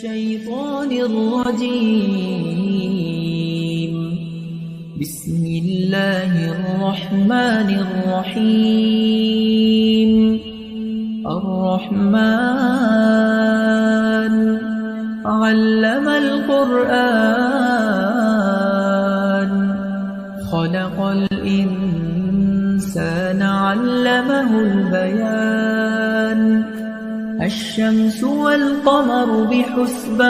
الشيطان الرجيم. بسم الله الرحمن الرحيم. الرحمن علم القرآن خلق الإنسان علمه البيان. الشمس والقمر بحسبان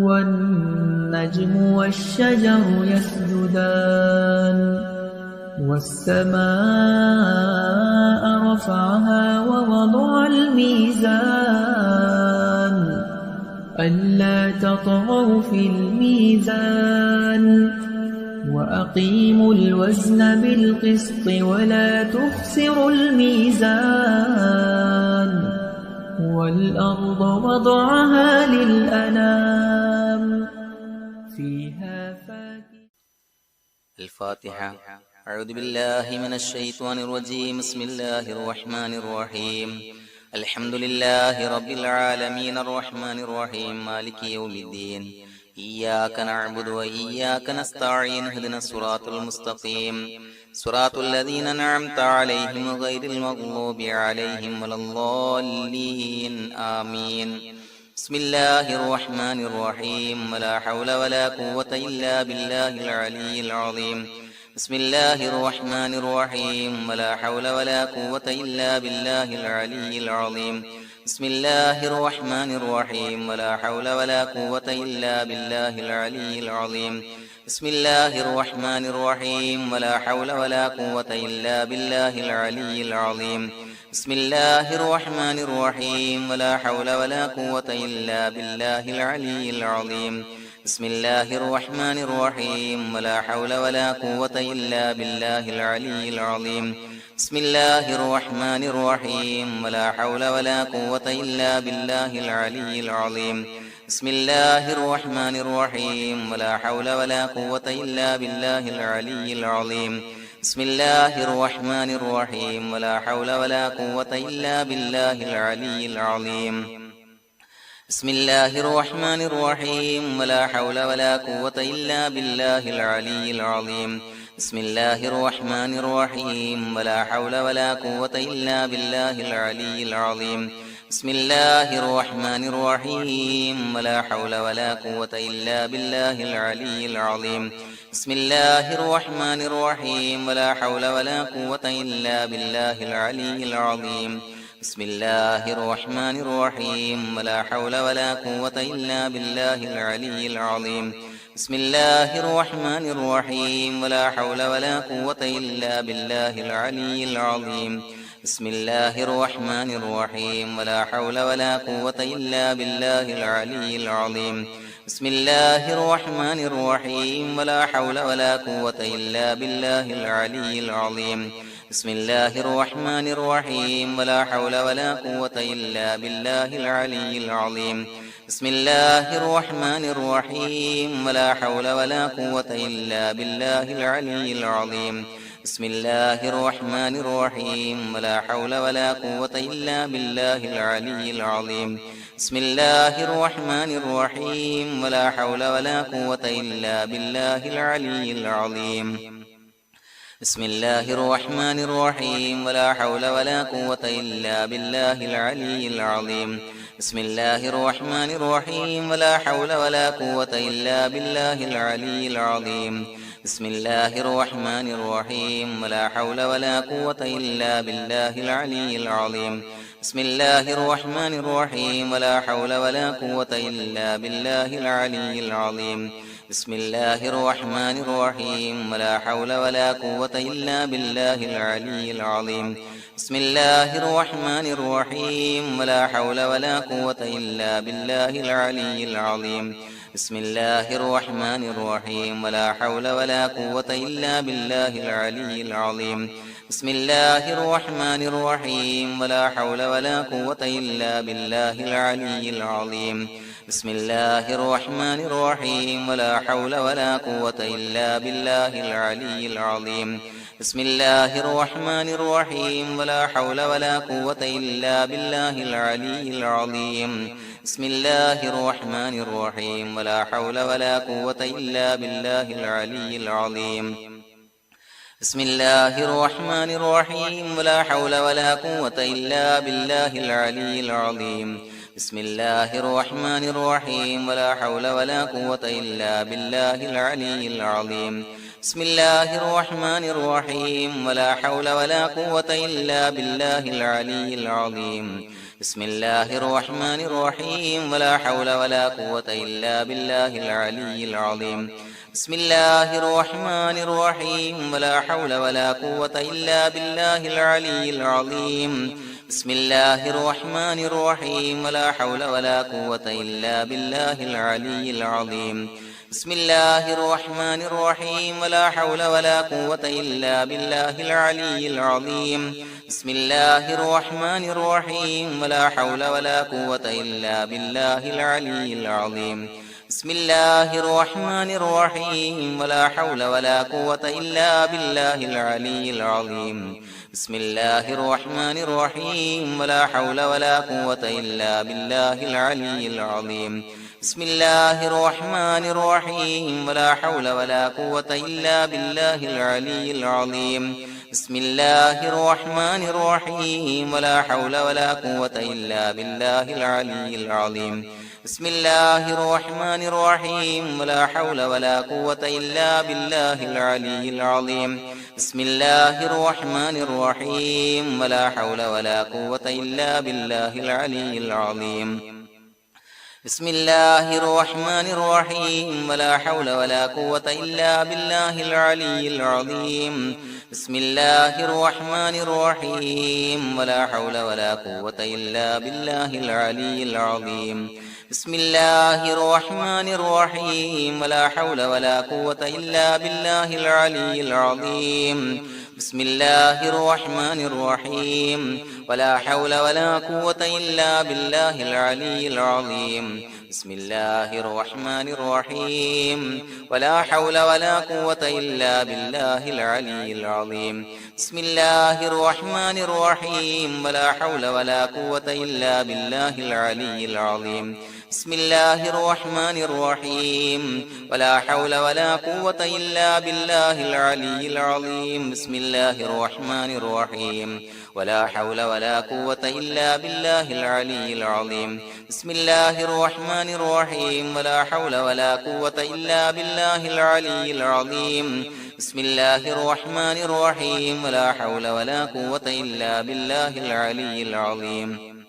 والنجم والشجر يسجدان. والسماء رفعها ووضع الميزان ألا تطغوا في الميزان وأقيموا الوزن بالقسط ولا تخسروا الميزان. والأرض وضعها للأنام فيها فاكهة. الفاتحة. أعوذ بالله من الشيطان الرجيم. بسم الله الرحمن الرحيم. الحمد لله رب العالمين الرحمن الرحيم مالك يوم الدين. إياك نعبد وإياك نستعين. اهدنا الصراط المستقيم صراط الذين أنعمت عليهم غير المغضوب عليهم ولا الضالين آمين. بسم الله الرحمن الرحيم. ولا حول ولا قوة إلا بالله العلي العظيم. بسم الله الرحمن الرحيم. ولا حول ولا قوة إلا بالله العلي العظيم. بسم الله الرحمن الرحيم. ولا حول ولا قوة إلا بالله العلي العظيم. بسم الله الرحمن الرحيم. ولا حول ولا قوة إلا بالله العلي العظيم. بسم الله الرحمن الرحيم. ولا حول ولا قوة إلا بالله العلي العظيم. بسم الله الرحمن الرحيم. ولا حول ولا قوة إلا بالله العلي العظيم. بسم الله الرحمن الرحيم. ولا حول ولا قوة إلا بالله العلي العظيم. بسم الله الرحمن الرحيم. ولا حول ولا قوة إلا بالله العلي العظيم. بسم الله الرحمن الرحيم. ولا حول ولا قوة إلا بالله العلي العظيم. بسم الله الرحمن الرحيم. ولا حول ولا قوة إلا بالله العلي العظيم. بسم الله الرحمن الرحيم. ولا حول ولا قوة إلا بالله العلي العظيم. بسم الله الرحمن الرحيم. ولا حول ولا قوة إلا بالله العلي العظيم. بسم الله الرحمن الرحيم. ولا حول ولا قوة إلا بالله العلي العظيم. بسم الله الرحمن الرحيم. ولا حول ولا قوة إلا بالله العلي العظيم. بسم الله الرحمن الرحيم. ولا حول ولا قوة إلا بالله العلي العظيم. بسم الله الرحمن الرحيم. ولا حول ولا قوة إلا بالله العلي العظيم. بسم الله الرحمن الرحيم. ولا حول ولا قوة إلا بالله العلي العظيم. بسم الله الرحمن الرحيم. ولا حول ولا قوة إلا بالله العلي العظيم. بسم الله الرحمن الرحيم. ولا حول ولا قوة إلا بالله العلي العظيم. بسم الله الرحمن الرحيم. ولا حول ولا قوة إلا بالله العلي العظيم. بسم الله الرحمن الرحيم. ولا حول ولا قوة إلا بالله العلي العظيم. بسم الله الرحمن الرحيم. ولا حول ولا قوة إلا بالله العلي العظيم. بسم الله الرحمن الرحيم. ولا حول ولا قوة إلا بالله العلي العظيم. بسم الله الرحمن الرحيم. ولا حول ولا قوة إلا بالله العلي العظيم. بسم الله الرحمن الرحيم. ولا حول ولا قوة إلا بالله العلي العظيم. بسم الله الرحمن الرحيم. ولا حول ولا قوة إلا بالله العلي العظيم. بسم الله الرحمن الرحيم. ولا حول ولا قوة إلا بالله العلي العظيم. بسم الله الرحمن الرحيم. ولا حول ولا قوة إلا بالله العلي العظيم. بسم الله الرحمن الرحيم. ولا حول ولا قوة إلا بالله العلي العظيم. بسم الله الرحمن الرحيم. ولا حول ولا قوة إلا بالله العلي العظيم. بسم الله الرحمن الرحيم ولا حول ولا قوة إلا بالله العلي العظيم بسم الله الرحمن الرحيم ولا حول ولا قوة إلا بالله العلي العظيم بسم الله الرحمن الرحيم ولا حول ولا قوة إلا بالله العلي العظيم بسم الله الرحمن الرحيم ولا حول ولا قوة إلا بالله العلي العظيم بسم الله الرحمن الرحيم ولا حول ولا قوة إلا بالله العلي العظيم بسم الله الرحمن الرحيم ولا حول ولا قوة إلا بالله العلي العظيم بسم الله الرحمن الرحيم ولا حول ولا قوة إلا بالله العلي العظيم بسم الله الرحمن الرحيم ولا حول ولا قوة إلا بالله العلي العظيم بسم الله الرحمن الرحيم ولا حول ولا قوة إلا بالله العلي العظيم بسم الله الرحمن الرحيم ولا حول ولا قوة إلا بالله العلي العظيم بسم الله الرحمن الرحيم ولا حول ولا قوة إلا بالله العلي العظيم بسم الله الرحمن الرحيم ولا حول ولا قوة إلا بالله العلي العظيم بسم الله الرحمن الرحيم ولا حول ولا قوة إلا بالله العلي العظيم بسم الله الرحمن الرحيم ولا حول ولا قوة إلا بالله العلي العظيم بسم الله الرحمن الرحيم ولا حول ولا قوة إلا بالله العلي العظيم بسم الله الرحمن الرحيم ولا حول ولا قوة إلا بالله العلي العظيم بسم الله الرحمن الرحيم ولا حول ولا قوة إلا بالله العلي العظيم بسم الله الرحمن الرحيم ولا حول ولا قوة إلا بالله العلي العظيم بسم الله الرحمن الرحيم ولا حول ولا قوة إلا بالله العلي العظيم بسم الله الرحمن الرحيم ولا حول ولا قوة إلا بالله العلي العظيم بسم الله الرحمن الرحيم ولا حول ولا قوة إلا بالله العلي العظيم بسم الله الرحمن الرحيم ولا حول ولا قوة إلا بالله العلي العظيم بسم الله الرحمن الرحيم ولا حول ولا قوة إلا بالله العلي العظيم بسم الله الرحمن الرحيم ولا حول ولا قوة إلا بالله العلي العظيم بسم الله الرحمن الرحيم ولا حول ولا قوة إلا بالله العلي العظيم بسم الله الرحمن الرحيم ولا حول ولا قوة إلا بالله العلي العظيم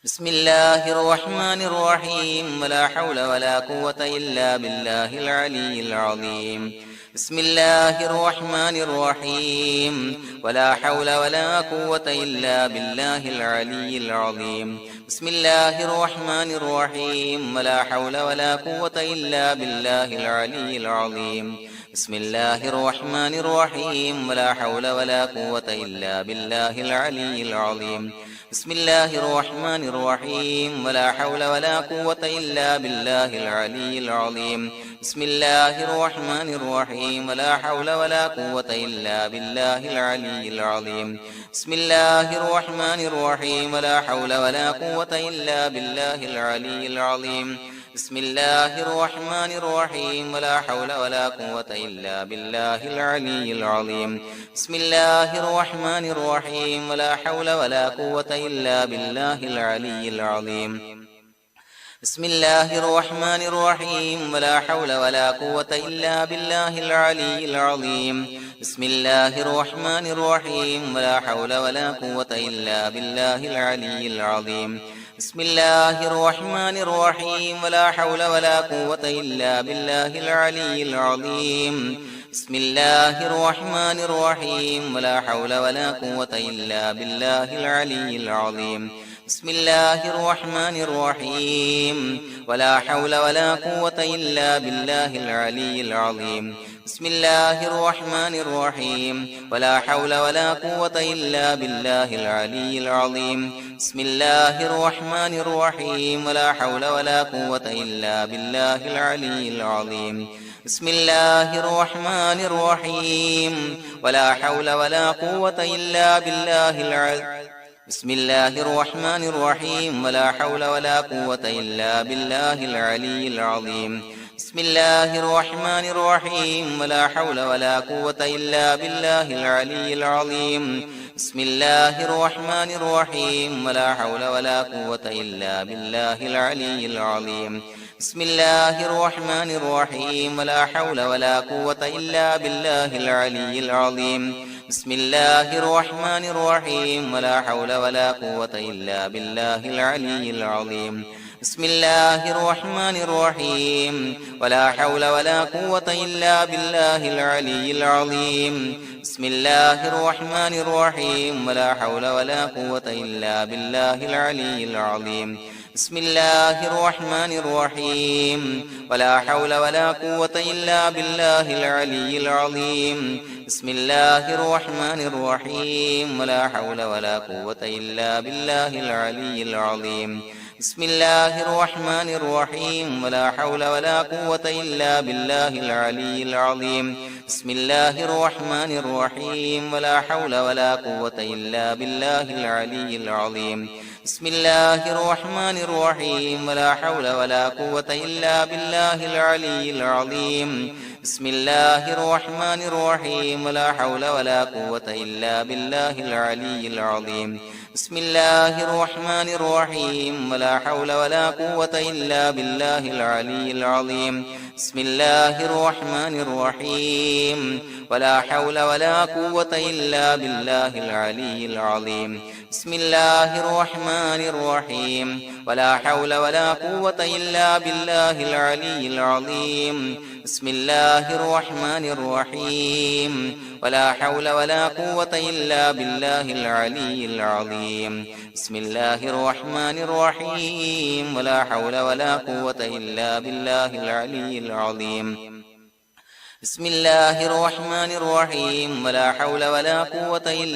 بسم الله الرحمن الرحيم ولا حول ولا قوة إلا بالله العلي العظيم بسم الله الرحمن الرحيم ولا حول ولا قوة إلا بالله العلي العظيم بسم الله الرحمن الرحيم ولا حول ولا قوة إلا بالله العلي العظيم بسم الله الرحمن الرحيم ولا حول ولا قوة إلا بالله العلي العظيم بسم الله الرحمن الرحيم ولا حول ولا قوة إلا بالله العلي العظيم بسم الله الرحمن الرحيم ولا حول ولا قوة إلا بالله العلي العظيم بسم الله الرحمن الرحيم ولا حول ولا قوة إلا بالله العلي العظيم بسم الله الرحمن الرحيم ولا حول ولا قوة إلا بالله العلي العظيم بسم الله الرحمن الرحيم ولا حول ولا قوة إلا بالله العلي العظيم بسم الله الرحمن الرحيم ولا حول ولا قوة إلا بالله العلي العظيم بسم الله الرحمن الرحيم ولا حول ولا قوة إلا بالله العلي العظيم بسم الله الرحمن الرحيم ولا حول ولا قوة إلا بالله العلي العظيم بسم الله الرحمن الرحيم ولا حول ولا قوة إلا بالله العلي العظيم بسم الله الرحمن الرحيم ولا حول ولا قوة إلا بالله العلي العظيم بسم الله الرحمن الرحيم ولا حول ولا قوة إلا بالله العلي العظيم بسم الله الرحمن الرحيم ولا حول ولا قوة إلا بالله العلي العظيم بسم الله الرحمن الرحيم ولا حول ولا قوة إلا بالله العلي بسم الله الرحمن الرحيم ولا حول ولا قوة إلا بالله العلي العظيم بسم الله الرحمن الرحيم ولا حول ولا قوة إلا بالله العلي العظيم بسم الله الرحمن الرحيم ولا حول ولا قوة إلا بالله العلي العظيم بسم الله الرحمن الرحيم ولا حول ولا قوة إلا بالله العلي العظيم بسم الله الرحمن الرحيم ولا حول ولا قوة إلا بالله العلي العظيم بسم الله الرحمن الرحيم ولا حول ولا قوة إلا بالله العلي العظيم بسم الله الرحمن الرحيم ولا حول ولا قوة إلا بالله العلي العظيم بسم الله الرحمن الرحيم ولا حول ولا قوة إلا بالله العلي العظيم بسم الله الرحمن الرحيم ولا حول ولا قوة إلا بالله العلي العظيم بسم الله الرحمن الرحيم ولا حول ولا قوة إلا بالله العلي العظيم بسم الله الرحمن الرحيم ولا حول ولا قوة إلا بالله العلي العظيم بسم الله الرحمن الرحيم ولا حول ولا قوة إلا بالله العلي العظيم بسم الله الرحمن الرحيم ولا حول ولا قوة إلا بالله العلي العظيم بسم الله الرحمن الرحيم ولا حول ولا قوة إلا بالله العلي العظيم بسم الله الرحمن الرحيم ولا حول ولا قوة إلا بالله العلي العظيم بسم الله الرحمن الرحيم ولا حول ولا قوة إلا بالله العلي العظيم بسم الله الرحمن الرحيم ولا حول ولا قوة إلا بالله العلي العظيم بسم الله الرحمن الرحيم ولا حول ولا قوة إلا بالله العلي العظيم بسم الله الرحمن الرحيم ولا حول ولا قوة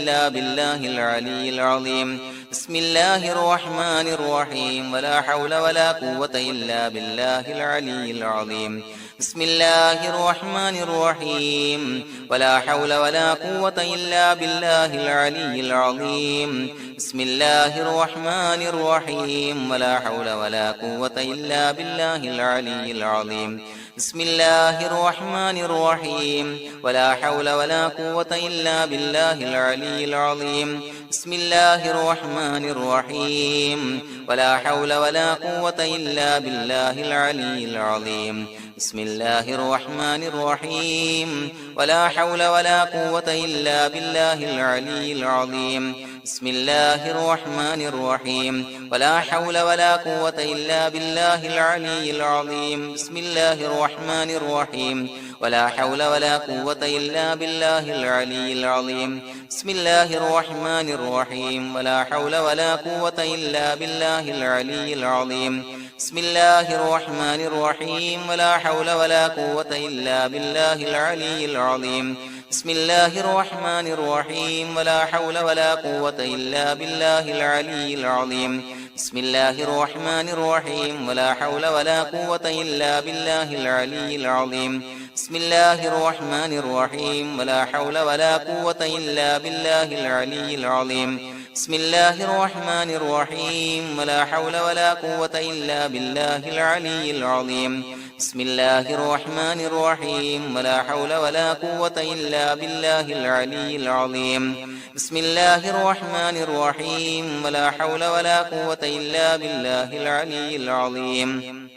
إلا بالله العلي العظيم بسم الله الرحمن الرحيم ولا حول ولا قوة إلا بالله العلي العظيم بسم الله الرحمن الرحيم ولا حول ولا قوة إلا بالله العلي العظيم بسم الله الرحمن الرحيم ولا حول ولا قوة إلا بالله العلي العظيم بسم الله الرحمن الرحيم ولا حول ولا قوة إلا بالله العلي العظيم بسم الله الرحمن الرحيم ولا حول ولا قوة إلا بالله العلي العظيم بسم الله الرحمن الرحيم ولا حول ولا قوة إلا بالله العلي العظيم بسم الله الرحمن الرحيم ولا حول ولا قوة إلا بالله العلي العظيم بسم الله الرحمن الرحيم ولا حول ولا قوة إلا بالله العلي العظيم بسم الله الرحمن الرحيم ولا حول ولا قوة إلا بالله العلي العظيم بسم الله الرحمن الرحيم ولا حول ولا قوة إلا بالله العلي العظيم بسم الله الرحمن الرحيم ولا حول ولا قوة إلا بالله العلي العظيم بسم الله الرحمن الرحيم ولا حول ولا قوة إلا بالله العلي العظيم بسم الله الرحمن الرحيم ولا حول ولا قوة إلا بالله العلي العظيم بسم الله الرحمن الرحيم ولا حول ولا قوة إلا بالله العلي العظيم بسم الله الرحمن الرحيم ولا حول ولا قوة إلا بالله العلي العظيم بسم الله الرحمن الرحيم ولا حول ولا قوة إلا بالله العلي العظيم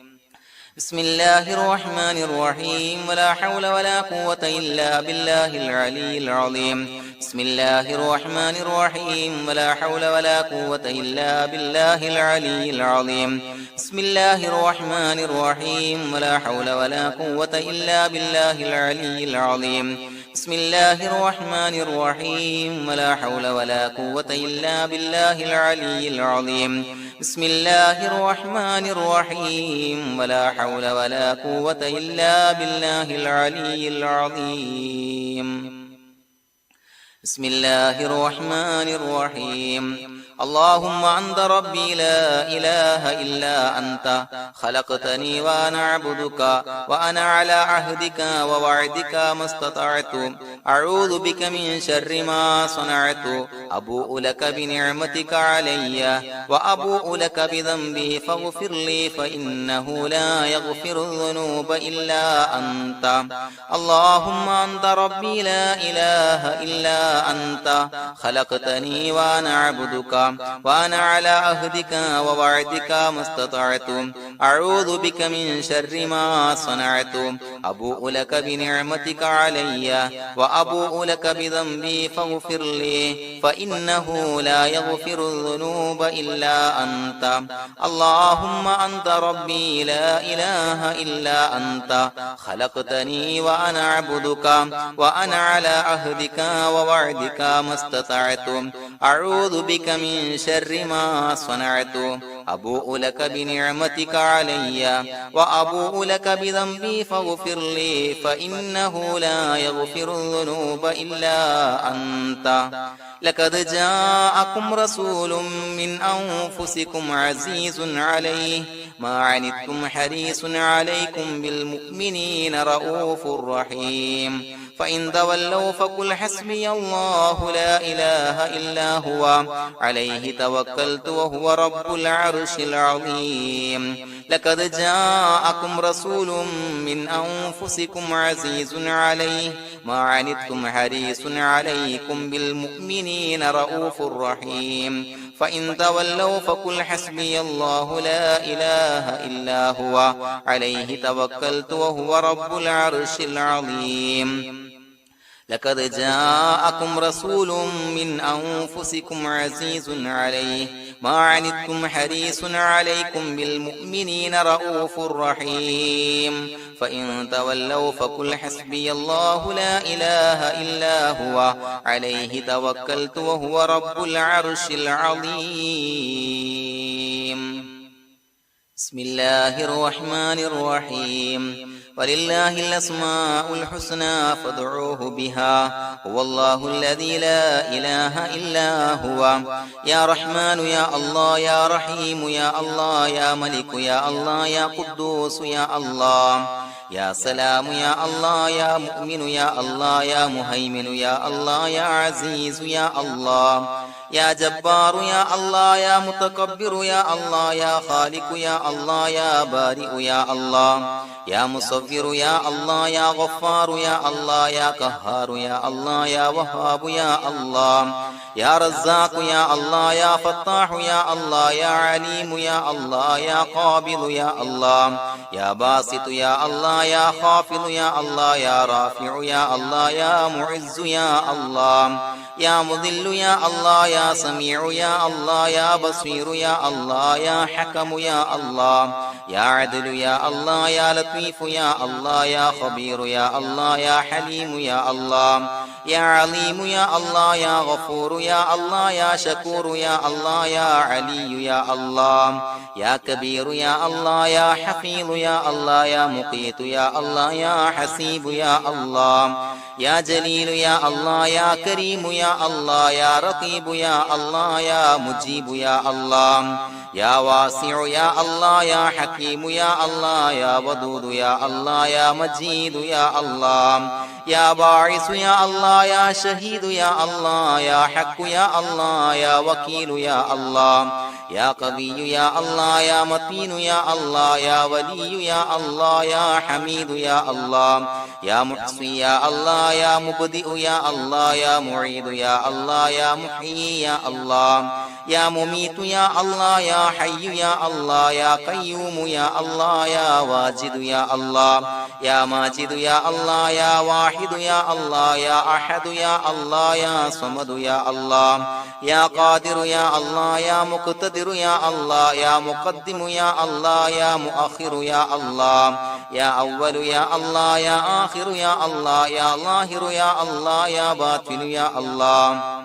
بسم الله الرحمن الرحيم ولا حول ولا قوة إلا بالله العلي العظيم بسم الله الرحمن الرحيم ولا حول ولا قوة إلا بالله العلي العظيم بسم الله الرحمن الرحيم ولا حول ولا قوة إلا بالله العلي العظيم بسم الله الرحمن الرحيم ولا حول ولا قوة إلا بالله العلي العظيم بسم الله الرحمن الرحيم ولا حول ولا قوة إلا بالله العلي العظيم بسم الله الرحمن الرحيم اللهم أنت ربي لا إله إلا أنت خلقتني وأنا عبدك وأنا على عهدك ووعدك ما استطعت أعوذ بك من شر ما صنعت أبوء لك بنعمتك علي وأبوء لك بذنبي فاغفر لي فإنه لا يغفر الذنوب إلا أنت اللهم أنت ربي لا إله إلا أنت خلقتني وأنا عبدك وأنا على عهدك ووعدك ما استطعت أعوذ بك من شر ما صنعت أبوء لك بنعمتك علي وأبوء لك بذنبي فاغفر لي فإنه لا يغفر الذنوب إلا أنت اللهم أنت ربي لا إله إلا أنت خلقتني وأنا عبدك وأنا على عهدك ووعدك ما استطعت أعوذ بك من شر ما صنعت أبوء لك بنعمتك علي وأبوء لك بذنبي فاغفر لي فإنه لا يغفر الذنوب إلا أنت لقد جاءكم رسول من أنفسكم عزيز عليه ما عنتم حريص عليكم بالمؤمنين رؤوف رحيم فإن تولوا فقل حسبي الله لا إله إلا هو عليه توكلت وهو رب العرش العظيم لقد جاءكم رسول من أنفسكم عزيز عليه ما عنتم حريص عليكم بالمؤمنين رؤوف رحيم فإن تولوا فقل حسبي الله لا إله إلا هو عليه توكلت وهو رب العرش العظيم لقد جاءكم رسول من أنفسكم عزيز عليه ما عنتم حريص عليكم بالمؤمنين رؤوف رحيم فإن تولوا فقل حسبي الله لا إله إلا هو عليه توكلت وهو رب العرش العظيم بسم الله الرحمن الرحيم ولله الأسماء الحسنى فادعوه بها هو الله الذي لا إله إلا هو يا رحمن يا الله يا رحيم يا الله يا ملك يا الله يا قدوس يا الله يا سلام يا الله يا مؤمن يا الله يا مهيمن يا الله يا عزيز يا الله يا جبار يا الله يا متكبر يا الله يا خالق يا الله يا بارئ يا الله يا مصور يا الله يا غفار يا الله يا قهار يا الله يا وهاب يا الله يا رزاق يا الله يا فتاح يا الله يا عليم يا الله يا قابض يا الله يا باسط يا الله يا خافض يا الله يا رافع يا الله يا معز يا الله يا مذل يا الله يا سميع يا الله يا بصير يا الله يا حكم يا الله يا عدل يا الله يا لطيف يا الله يا خبير يا الله يا حليم يا الله يا عليم يا الله يا غفور يا الله يا شكور يا الله يا علي يا الله يا كبير يا الله يا حفيظ يا الله يا مقيت يا الله يا حسيب يا الله يا جليل يا الله يا كريم يا الله يا رقيب يا الله يا مجيب يا الله يا واسع يا الله يا حكيم يا الله يا ودود يا الله يا مجيد يا الله يا باعث يا الله يا شهيد يا الله يا حق يا الله يا وكيل يا الله يا قوي يا الله يا متين يا الله يا ولي يا الله يا حميد يا الله يا محصي يا الله يا مبدئ يا الله يا معيد يا الله يا محيي يا الله يا مميت يا الله يا حي يا الله يا قيوم يا الله يا واجد يا الله يا ماجد يا الله يا واحد يا الله يا أحد يا الله يا صمد يا الله يا قادر يا الله يا مقتدر يا الله يا مقدم يا الله يا مؤخر يا الله يا أول يا الله يا آخر يا الله يا ظاهر يا الله يا باطن يا الله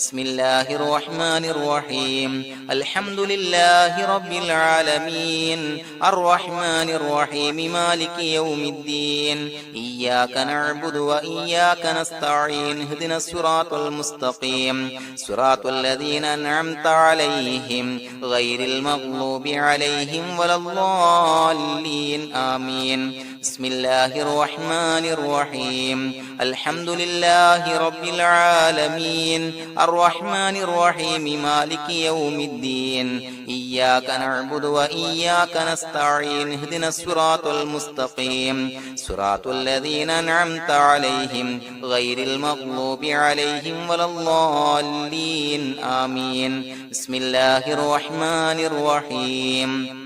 بسم الله الرحمن الرحيم الحمد لله رب العالمين الرحمن الرحيم مالك يوم الدين إياك نعبد وإياك نستعين اهدنا الصراط المستقيم صراط الذين أنعمت عليهم غير المغضوب عليهم ولا الضالين آمين بسم الله الرحمن الرحيم الحمد لله رب العالمين الرحمن الرحيم مالك يوم الدين إياك نعبد وإياك نستعين اهدنا الصراط المستقيم صراط الذين أنعمت عليهم غير المغضوب عليهم ولا الضالين آمين بسم الله الرحمن الرحيم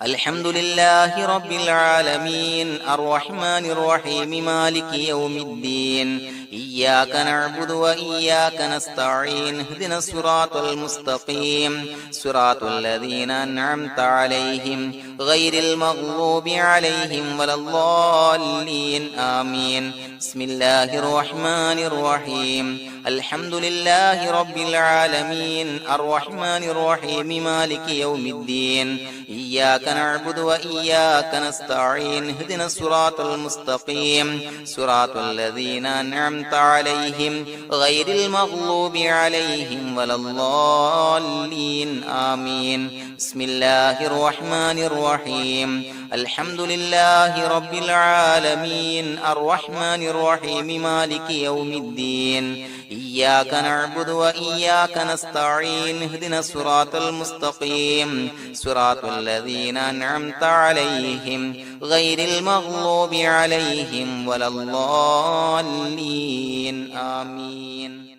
الحمد لله رب العالمين الرحمن الرحيم مالك يوم الدين إياك نعبد وإياك نستعين اهدنا الصراط المستقيم صراط الذين أنعمت عليهم غير المغضوب عليهم ولا الضالين آمين بسم الله الرحمن الرحيم الحمد لله رب العالمين الرحمن الرحيم مالك يوم الدين إياك نعبد وإياك نستعين اهدنا الصراط المستقيم صراط الذين أنعمت عليهم غير المغضوب عليهم ولا الضالين آمين بسم الله الرحمن الرحيم الحمد لله رب العالمين الرحمن الرحيم مالك يوم الدين إياك نعبد وإياك نستعين اهدنا الصراط المستقيم صراط الذين أنعمت عليهم غير المغضوب عليهم ولا الضالين آمين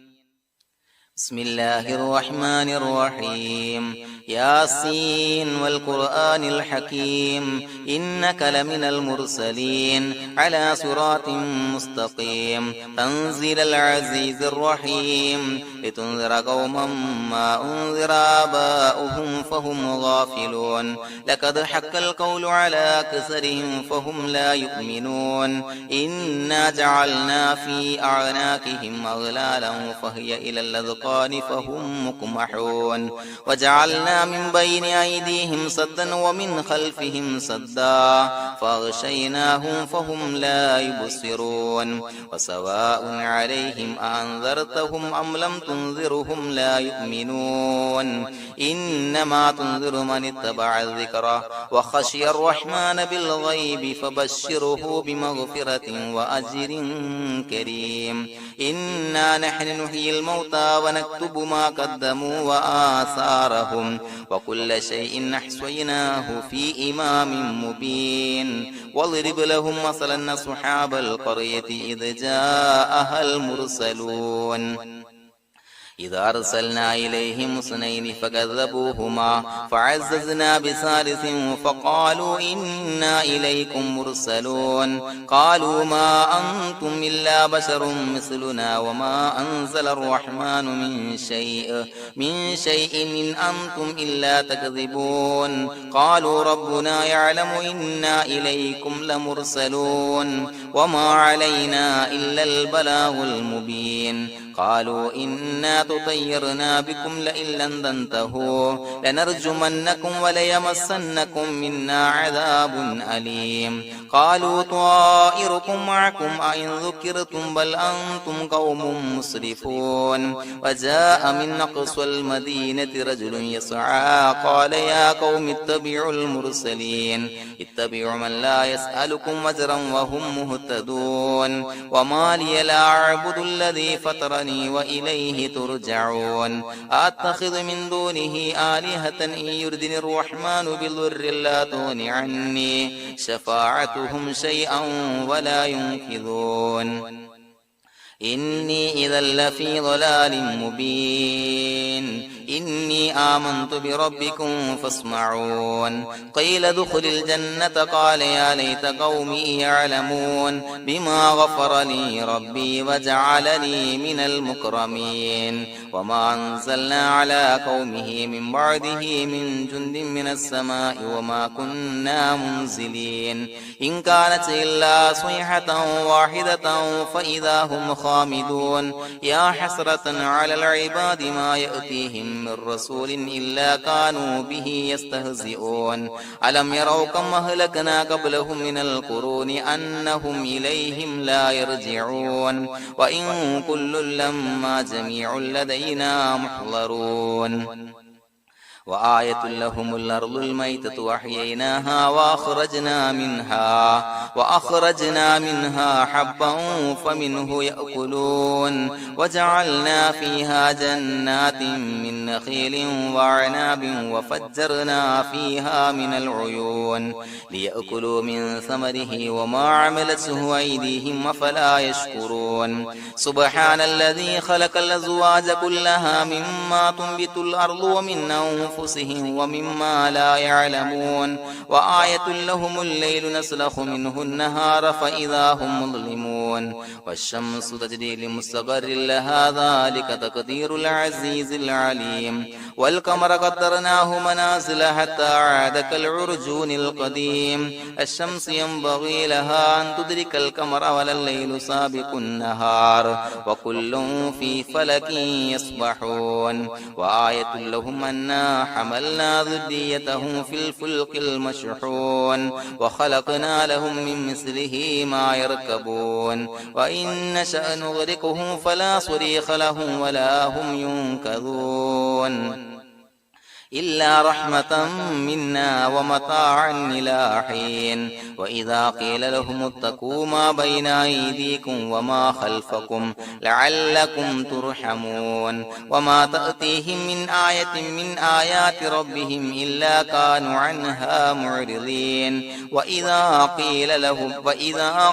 بسم الله الرحمن الرحيم ياسين والقرآن الحكيم إنك لمن المرسلين على صراط مستقيم تنزيل العزيز الرحيم لتنذر قوما ما أنذر آباؤهم فهم غافلون لقد حق القول على أكثرهم فهم لا يؤمنون إنا جعلنا في أعناقهم أغلالا فهي إلى الأذقان فهم مقمحون وجعلنا من بين أيديهم سدا ومن خلفهم سدا فأغشيناهم فهم لا يبصرون وسواء عليهم أنذرتهم أم لم تنذرهم لا يؤمنون إنما تنذر من اتبع الذكر وخشي الرحمن بالغيب فبشره بمغفرة وأجر كريم إنا نحن نحيي الموتى ونكتب ما قدموا وآثارهم وكل شيء أحصيناه في إمام مبين واضرب لهم مثلا أصحاب القرية إذ جاءها المرسلون إذ أرسلنا إليهم اثنين فكذبوهما فعززنا بثالث فقالوا إنا إليكم مرسلون قالوا ما أنتم إلا بشر مثلنا وما أنزل الرحمن من شيء إن أنتم إلا تكذبون قالوا ربنا يعلم إنا إليكم لمرسلون وما علينا إلا البلاغ المبين قالوا إنا تطيرنا بكم لئن لم تنتهوا لنرجمنكم وليمسنكم منا عذاب أليم قالوا طائركم معكم أئن ذكرتم بل أنتم قوم مسرفون وجاء من أقصى المدينة رجل يسعى قال يا قوم اتبعوا المرسلين اتبعوا من لا يسألكم أجرا وهم مهتدون وما لي لا أعبد الذي فطرني وإليه ترجعون أتخذ من دونه آلهة إن يردني الرحمن بضر لا تغن عني شفاعتهم شيئا ولا ينقذون إني إذا لفي ضلال مبين إني آمنت بربكم فاسمعون قيل ادخل الجنة قال يا ليت قومي يعلمون بما غفر لي ربي وجعلني من المكرمين وما أنزلنا على قومه من بعده من جند من السماء وما كنا منزلين إن كانت إلا صيحة واحدة فإذا هم خامدون يا حسرة على العباد ما يأتيهم من رسول إلا كانوا به يستهزئون ألم يروا كم أهلكنا قبلهم من القرون أنهم إليهم لا يرجعون وإن كل لما جميع لدينا محضرون وآية لهم الأرض الميتة وأحييناها وأخرجنا منها حبا فمنه يأكلون وجعلنا فيها جنات من نخيل وأعناب وفجرنا فيها من العيون ليأكلوا من ثمره وما عملته أيديهم أفلا يشكرون سبحان الذي خلق الأزواج كلها مما تنبت الأرض ومن أنفسهم ومما لا يعلمون وآية لهم الليل نسلخ منه النهار فإذا هم مظلمون والشمس تجري لمستقر لها ذلك تقدير العزيز العليم والقمر قدرناه منازل حتى عاد كالعرجون القديم الشمس ينبغي لها أن تدرك القمر ولا الليل سابق النهار وكل في فلك يسبحون وآية لهم أنا حملنا ذريتهم في الفلك المشحون وخلقنا لهم من مثله ما يركبون وإن نشأ نغرقهم فلا صريخ لهم ولا هم ينقذون إلا رحمة منا ومتاعا إلى حين وإذا قيل لهم اتقوا ما بين أيديكم وما خلفكم لعلكم ترحمون وما تأتيهم من آية من آيات ربهم إلا كانوا عنها معرضين وإذا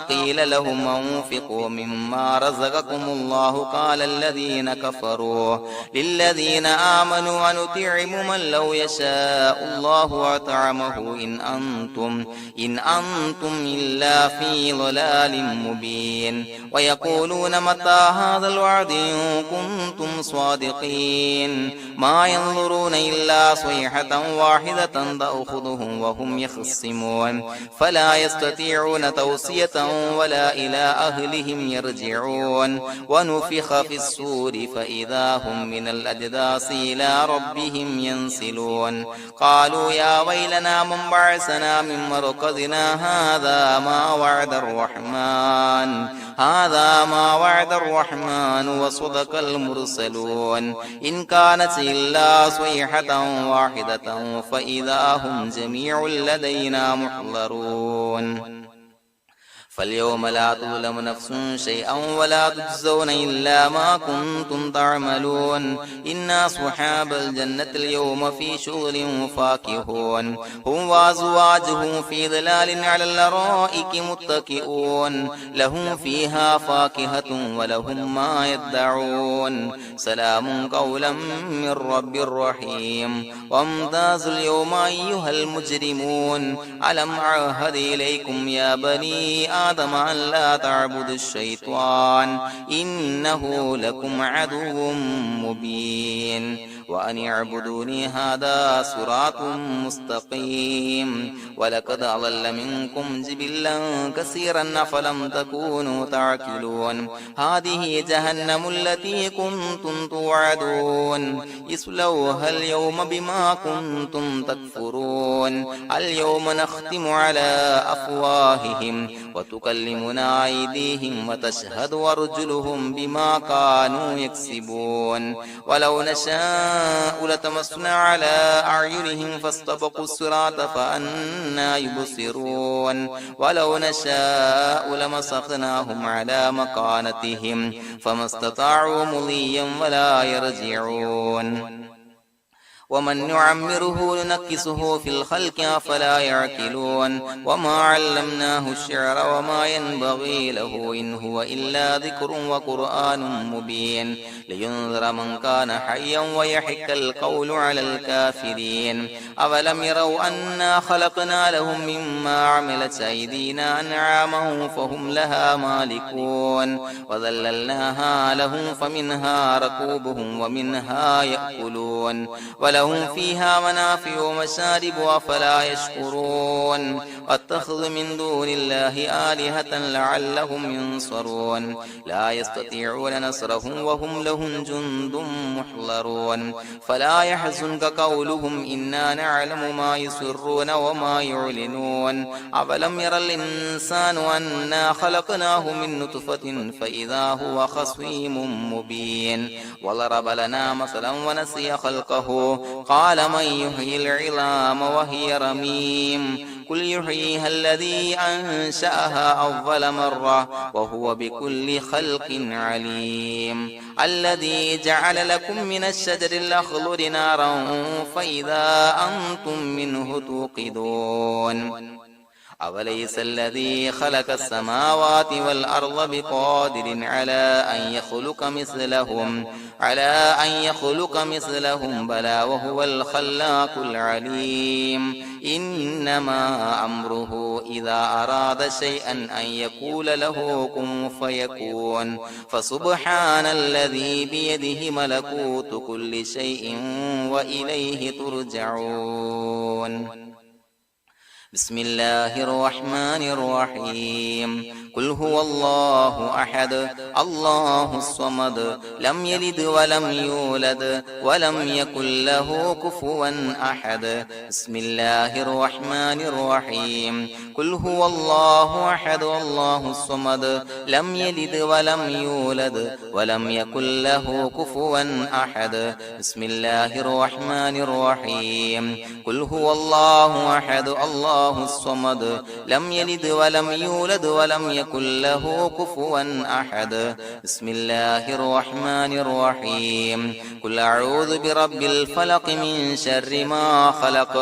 قيل لهم أنفقوا مما رزقكم الله قال الذين كفروا للذين آمنوا ونطعم من لو يشاء الله أطعمه إن أنتم إلا في ضلال مبين ويقولون متى هذا الوعد إن كنتم صادقين ما ينظرون إلا صيحة واحدة تأخذهم وهم يخصمون فلا يستطيعون توصية ولا إلى أهلهم يرجعون ونفخ في الصور فإذا هم من الأجداث إلى ربهم ينسلون قالوا يا ويلنا من بعثنا من مرقدنا هذا ما وعد الرحمن وصدق المرسلون إن كانت إلا صيحة واحدة فإذا هم جميع لدينا محضرون فاليوم لا تظلم نفس شيئا ولا تجزون إلا ما كنتم تعملون إن أصحاب الجنة اليوم في شغل فاكهون هم وأزواجهم في ظلال على الأرائك متكئون لهم فيها فاكهة ولهم ما يدعون سلام قولا من رب رحيم وامتازوا اليوم أيها المجرمون ألم أعهد إليكم يا بني آدم أن لا تعبدوا الشيطان إنه لكم عدو مبين وأن اعبدوني هذا صراط مستقيم ولقد أضل منكم جبلا كثيرا أفلم تكونوا تعقلون هذه جهنم التي كنتم توعدون اصلوها اليوم بما كنتم تكفرون اليوم نختم على أفواههم وتكلمنا أيديهم وتشهد أرجلهم بما كانوا يكسبون ولو نشاء لتمسنا على أعينهم فاستبقوا الصراط فأنى يبصرون ولو نشاء لمسخناهم على مكانتهم فما استطاعوا مضيا ولا يرجعون ومن نعمره ننكسه في الخلق أفلا يعقلون وما علمناه الشعر وما ينبغي له إن هو إلا ذكر وقرآن مبين لينذر من كان حيا ويحق القول على الكافرين أولم يروا أنا خلقنا لهم مما عملت أيدينا أنعاما فهم لها مالكون وذللناها لهم فمنها ركوبهم ومنها يأكلون ولهم فيها منافع ومشارب أفلا يشكرون واتخذ من دون الله آلهة لعلهم ينصرون لا يستطيعون نصرهم وهم لهم جند محضرون فلا يحزنك قولهم إنا نعلم ما يسرون وما يعلنون أولم ير الإنسان أنا خلقناه من نطفة فإذا هو خصيم مبين وضرب لنا مثلا ونسي خلقه قال من يحيي العظام وهي رميم قل يحييها الذي أنشأها أول مرة وهو بكل خلق عليم الذي جعل لكم من الشجر الأخضر نارا فإذا أنتم منه توقدون أوليس الذي خلق السماوات والأرض بقادر على أن يخلق مثلهم بلى وهو الخلاق العليم إنما أمره إذا أراد شيئا أن يقول له كن فيكون فسبحان الذي بيده ملكوت كل شيء وإليه ترجعون بسم الله الرحمن الرحيم قل هو الله أحد الله الصمد لم يلد ولم يولد ولم يكن له كفوا أحد بسم الله الرحمن الرحيم قل هو الله أحد الله الصمد لم يلد ولم يولد ولم يكن له كفوا أحد بسم الله الرحمن الرحيم قل هو الله أحد الله الصمد لم يلد ولم يولد ولم يكن له كفوا أحد بسم الله الرحمن الرحيم قل أعوذ برب الفلق من شر ما خلق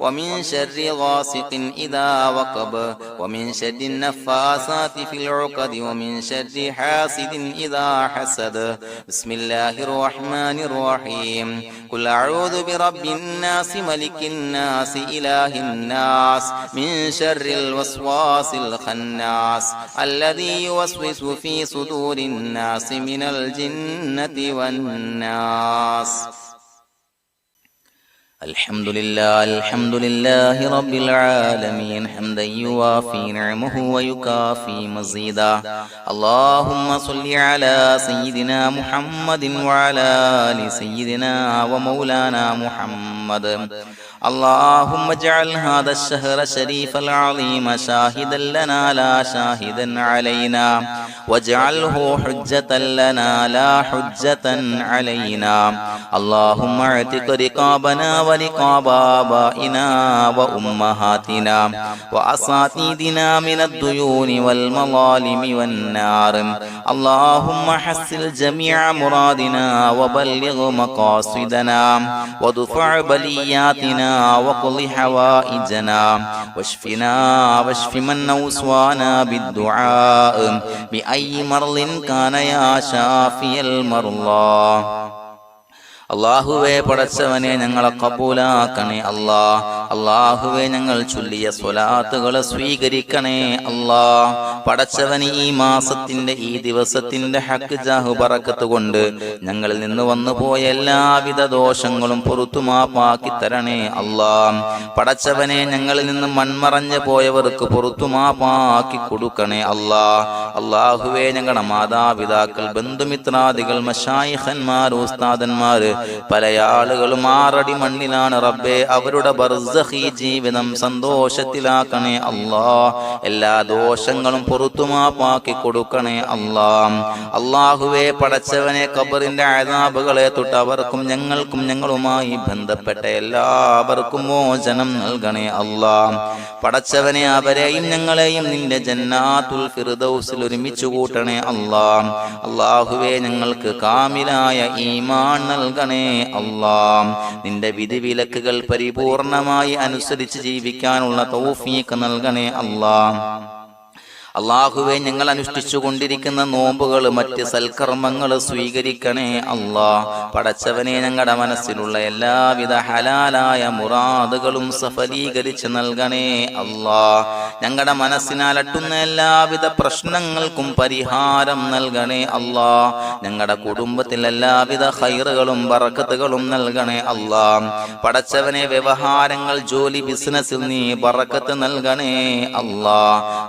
ومن شر غاسق إذا وقب ومن شر النفاثات في العقد ومن شر حاسد إذا حسد بسم الله الرحمن الرحيم قل أعوذ برب الناس ملك الناس إله الناس من شر الوسواس الخناس الذي يوسوس في صدور الناس من الجنة والناس الحمد لله رب العالمين حمدا يوافي نعمه ويكافي مزيدا اللهم صل على سيدنا محمد وعلى آل سيدنا ومولانا محمد اللهم اجعل هذا الشهر الشريف العظيم شاهدا لنا لا شاهدا علينا واجعله حجة لنا لا حجة علينا اللهم اعتق رقابنا ورقاب آبائنا وأمهاتنا وأساتذتنا من الديون والمظالم والنار اللهم حسن جميع مرادنا وبلغ مقاصدنا وادفع بلياتنا وقض حوائجنا واشفنا واشف من أوصانا بالدعاء بأي مرض كان يا شافي المرضى അള്ളാഹുവേ പടച്ചവനെ ഞങ്ങളെ കബൂലാക്കണേ അല്ലാ. അള്ളാഹുവേ ഞങ്ങൾ ചൊല്ലിയ സ്വലാത്തുകളെ സ്വീകരിക്കണേ അല്ലാ. പടച്ചവന് ഈ മാസത്തിന്റെ ഈ ദിവസത്തിന്റെ ഹക്ക് ജാഹു ബറക്കത്ത് കൊണ്ട് ഞങ്ങളിൽ നിന്ന് വന്നുപോയ എല്ലാവിധ ദോഷങ്ങളും പുറത്തു മാപ്പാക്കി തരണേ അല്ലാ. പടച്ചവനെ ഞങ്ങളിൽ നിന്ന് മൺമറഞ്ഞു പോയവർക്ക് പുറത്തു മാപ്പാക്കി കൊടുക്കണേ അല്ലാ. അള്ളാഹുവേ ഞങ്ങളുടെ മാതാപിതാക്കൾ ബന്ധുമിത്രാദികൾ മശായിഖന്മാർ ഉസ്താദന്മാർ പല ആളുകളും ആറടി മണ്ണിലാണ് റബ്ബേ. അവരുടെ ബർസഖി ജീവിതം സന്തോഷത്തിലാക്കണേ അല്ലാ. എല്ലാ ദോഷങ്ങളും പൊറുത്തുമാപ്പാക്കി കൊടുക്കണേ അല്ലാ. അല്ലാഹുവേ പടച്ചവനെ ഖബറിന്റെ അദാബുകളെ തൊട്ട് അവർക്കും ഞങ്ങൾക്കും ഞങ്ങളുമായി ബന്ധപ്പെട്ട എല്ലാവർക്കും മോചനം നൽകണേ അല്ലാ. പടച്ചവനെ അവരെയും ഞങ്ങളെയും നിന്റെ ജന്നാത്തുൽ ഫിർദൗസിൽ ഒരുമിച്ച് കൂട്ടണേ അല്ലാ. അല്ലാഹുവേ ഞങ്ങൾക്ക് കാമിലായ ഈമാൻ നൽകണേ അല്ലാ. നിന്റെ വിധിവിലക്കുകൾ പരിപൂർണമായി അനുസരിച്ച് ജീവിക്കാനുള്ള തൗഫീഖ് നൽകണേ അല്ലാ. അള്ളാഹുവെ ഞങ്ങൾ അനുഷ്ഠിച്ചു കൊണ്ടിരിക്കുന്ന നോമ്പുകൾ മറ്റ് സൽക്കർമ്മങ്ങൾ സ്വീകരിക്കണേ അല്ലാ. പടച്ചവനെ ഞങ്ങളുടെ മനസ്സിലുള്ള എല്ലാവിധ ഹലാലായ മുറാദുകളും സഫലീകരിച്ച് നൽകണേ അല്ലാ. ഞങ്ങളുടെ മനസ്സിനാലട്ടുന്ന എല്ലാവിധ പ്രശ്നങ്ങൾക്കും പരിഹാരം നൽകണേ അല്ലാ. ഞങ്ങളുടെ കുടുംബത്തിൽ എല്ലാവിധ ഖൈറുകളും ബറക്കത്തുകളും നൽകണേ അല്ലാ. പടച്ചവനെ വ്യവഹാരങ്ങൾ ജോലി ബിസിനസ്സിൽ നീ ബറക്കത്ത് നൽകണേ അല്ലാ.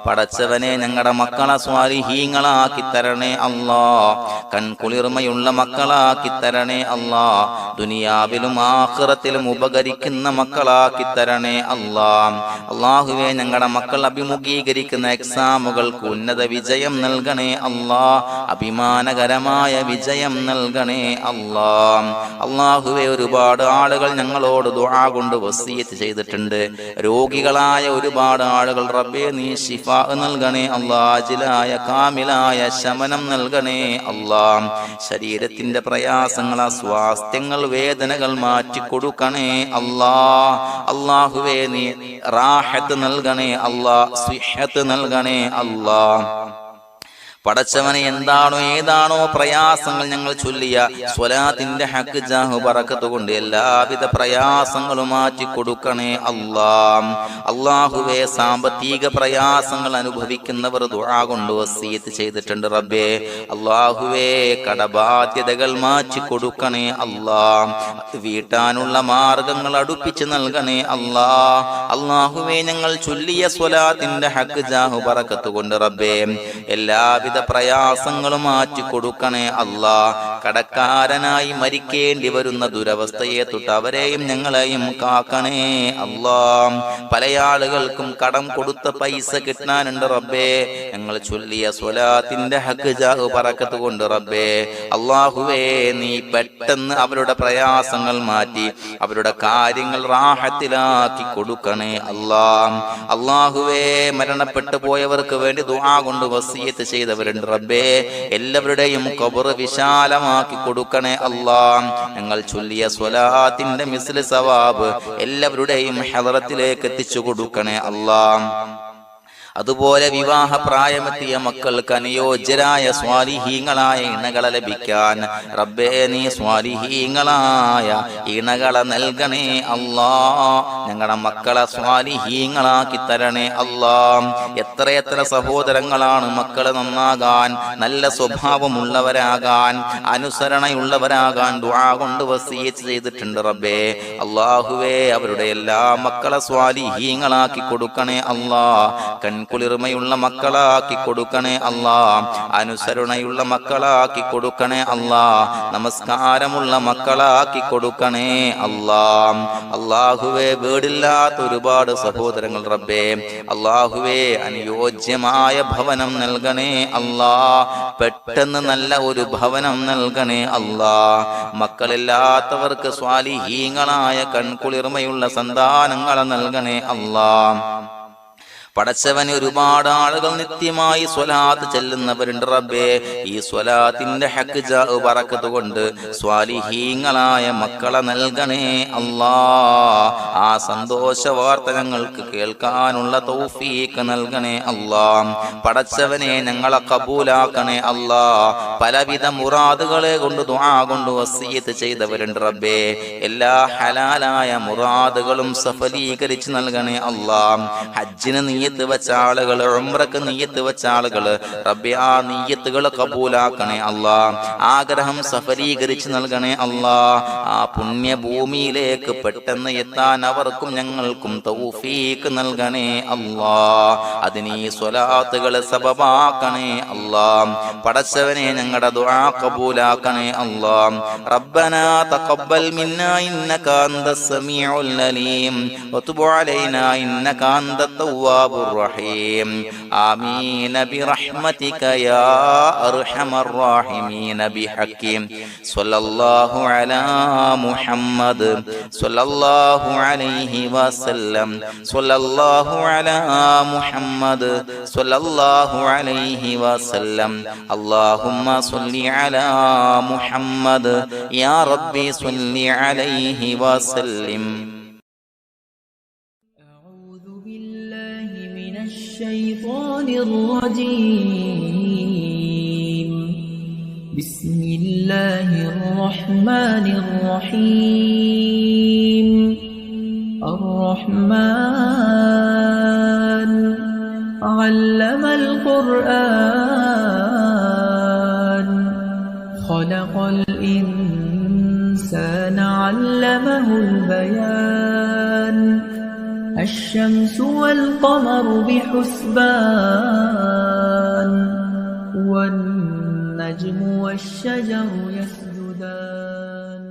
പടച്ചവനെ ഞങ്ങളുടെ മക്കളെ സ്വാലിഹീങ്ങളാക്കി തരണേ അല്ലാ. കൺകുളിർമയുള്ള മക്കളാക്കി തരണേ അല്ലാ. ദുനിയാവിലും ആഖിറത്തിലും ഉപകരിക്കുന്ന മക്കളാക്കി തരണേ അല്ലാ. അല്ലാഹുവേ ഞങ്ങളുടെ മക്കൾ അഭിമുഖീകരിക്കുന്ന എക്സാമുകൾക്ക് ഉന്നത വിജയം നൽകണേ അല്ലാ. അഭിമാനകരമായ വിജയം നൽകണേ അല്ലാ. അല്ലാഹുവേ ഒരുപാട് ആളുകൾ ഞങ്ങളോട് ദുആ കൊണ്ട് വസിയത്ത് ചെയ്തിട്ടുണ്ട്. രോഗികളായ ഒരുപാട് ആളുകൾ റബ്ബേ നീ ശിഫാ നൽകണേ അല്ലാ. അജിലായ കാമിലായ ശമനം നൽകണേ അല്ലാ. ശരീരത്തിന്റെ പ്രയാസങ്ങൾ അസ്വാസ്ഥ്യങ്ങൾ വേദനകൾ മാറ്റിക്കൊടുക്കണേ അല്ലാ. അല്ലാഹുവേ നീ റാഹത്ത് നൽകണേ അല്ലാ. സിഹത്ത് നൽകണേ അല്ലാ. പടച്ചവനെ എന്താണോ ഏതാണോ പ്രയാസങ്ങൾ ഞങ്ങൾ ചൊല്ലിയ സ്വലാത്തിന്റെ ഹക്ക് ജാഹു ബറക്കത്ത് കൊണ്ട് എല്ലാവിധ പ്രയാസങ്ങളും മാറ്റി കൊടുക്കണേ അല്ലാ. അല്ലാഹുവേ സാമ്പത്തിക പ്രയാസങ്ങൾ അനുഭവിക്കുന്നവർ ദുആ കൊണ്ട് വസിയത്ത് ചെയ്തിട്ടുണ്ട് റബ്ബേ. അല്ലാഹുവേ കടബാധ്യതകൾ മാറ്റി കൊടുക്കണേ അല്ലാ. വീട്ടാനുള്ള മാർഗങ്ങൾ അടുപ്പിച്ച് നൽകണേ അല്ലാ. അല്ലാഹുവേ ഞങ്ങൾ ചൊല്ലിയ സ്വലാത്തിന്റെ ഹക്ക് ജാഹു ബറക്കത്ത് കൊണ്ട് റബ്ബേ എല്ലാവിധ പ്രയാസങ്ങളും മാറ്റി കൊടുക്കണേ അല്ലാ. കടക്കാരനായി മരിക്കേണ്ടി വരുന്ന ദുരവസ്ഥയെ തൊട്ട് അവരെയും ഞങ്ങളെയും കാക്കണേ അല്ലാ. പല ആളുകൾക്കും കടം കൊടുത്ത പൈസ കിട്ടാനുണ്ട് റബ്ബേ. ഞങ്ങൾ ചൊല്ലിയ സ്വലാത്തിന്റെ ഹക്ക് ജാഹു ബറക്കത്ത് കൊണ്ട് റബ്ബേ അല്ലാഹുവേ നീ പെട്ടെന്ന് അവരുടെ പ്രയാസങ്ങൾ മാറ്റി അവരുടെ കാര്യങ്ങൾ റാഹത്തിലാക്കി കൊടുക്കണേ അല്ലാ. അല്ലാഹുവേ മരണപ്പെട്ടു പോയവർക്ക് വേണ്ടി ദുആ കൊണ്ട് വസിയത്ത് ചെയ്തവർ റബ്ബേ എല്ലാവരുടെയും ഖബർ വിശാലമാക്കി കൊടുക്കണേ അല്ലാ. ഞങ്ങൾ ചൊല്ലിയ സ്വലാത്തിന്റെ മിസ്ല് സവാബ് എല്ലാവരുടെയും ഹദറത്തിലേക്ക് എത്തിച്ചു കൊടുക്കണേ അല്ലാ. അതുപോലെ വിവാഹ പ്രായമെത്തിയ മക്കൾക്ക് അനുയോജ്യരായ സ്വാലിഹീങ്ങളായ ഇണകളെ ലഭിക്കാൻ റബ്ബേ നീ സ്വാലിഹീങ്ങളായ ഇണകളെ നൽകണേ അല്ലാ. ഞങ്ങളുടെ മക്കളെ സ്വാലിഹീങ്ങളാക്കി തരണേ അല്ലാ. എത്രയെത്ര സഹോദരങ്ങളാണ് മക്കള് നന്നാകാൻ നല്ല സ്വഭാവമുള്ളവരാകാൻ അനുസരണയുള്ളവരാകാൻ ദുആ കൊണ്ട് വസിയത്ത് ചെയ്തിട്ടുണ്ട് റബ്ബേ. അല്ലാഹുവേ അവരുടെ എല്ലാ മക്കളെ സ്വാലിഹീങ്ങളാക്കി കൊടുക്കണേ അല്ലാ. കുളിർമയുള്ള മക്കളാക്കി കൊടുക്കണേ അല്ലാ. അനുസരണയുള്ള മക്കളാക്കി കൊടുക്കണേ അല്ലാ. നമസ്കാരമുള്ള മക്കളാക്കി കൊടുക്കണേ അല്ലാ. അല്ലാഹുവേ വീടില്ലാത്ത ഒരുപാട് സഹോദരങ്ങൾ റബ്ബേ അല്ലാഹുവേ അനുയോജ്യമായ ഭവനം നൽകണേ അല്ലാ. പെട്ടെന്ന് നല്ല ഒരു ഭവനം നൽകണേ അല്ലാ. മക്കളില്ലാത്തവർക്ക് സ്വാലിഹീങ്ങളായ കൺകുളിർമയുള്ള സന്താനങ്ങളെ നൽകണേ അല്ലാ. പടച്ചവന് ഒരുപാട് ആളുകൾ നിത്യമായി സ്വലാത്ത് ചെല്ലുന്നവരുണ്ട് റബ്ബേ. ഈ സ്വലാത്തിന്റെ ഹക്ക് ജാഹു ബറക്കത്ത് കൊണ്ട് സ്വാലിഹീങ്ങളായ മക്കളെ നൽകണേ അല്ലാ. ആ സന്തോഷ വാർത്ത ഞങ്ങൾക്ക് കേൾക്കാനുള്ള തൗഫീഖ് നൽകണേ അല്ലാ. പടച്ചവനെ ഞങ്ങളെ കബൂലാക്കണേ അല്ലാ. പലവിധ മുറാദുകളെ കൊണ്ട് ദുആ കൊണ്ട് വസിയത്ത് ചെയ്തവരുണ്ട് റബ്ബേ. എല്ലാ ഹലാലായ മുറാദുകളും സഫലീകരിച്ച് നൽകണേ അല്ലാ. ഹജ്ജിന് നീയത്ത് വെച്ച ആളുകൾ, ഉംറക്ക് നീയത്ത് വെച്ച ആളുകൾ റബ്ബേ ആ നീയത്തുകൾ കബൂലാക്കണേ അല്ലാ. ആഗ്രഹം സഫലീകരിച്ച് നൽകണേ അല്ലാ. ആ പുണ്യഭൂമിയിലേക്ക് പെട്ടെന്ന് എത്താൻ അവർക്കും ഞങ്ങൾക്കും തൗഫീഖ് നൽകണേ അല്ലാ. അതിന് ഈ സ്വലാത്തുകൾ സബബാക്കണേ അല്ലാ. പടച്ചവനെ ഞങ്ങളുടെ ദുആ കബൂലാക്കണേ അല്ലാ. റബ്ബനാ തഖബ്ബൽ മിന്നാ ഇന്നക അന്തസ് സമീഉൽ അലീം വതുബ് അലൈനാ ഇന്നക അന്തത് തവ്വാബുർ الرحيم آمين برحمتك يا أرحم الراحمين بحق صلى الله على محمد صلى الله عليه وسلم صلى الله على محمد صلى الله عليه وسلم اللهم صل على محمد يا ربي صل عليه وسلم. أعوذ بالله من الشيطان الرجيم. بسم الله الرحمن الرحيم. الرحمن علم القرآن خلق الإنسان علمه البيان الشمس والقمر بحسبان والنجم والشجر يسجدان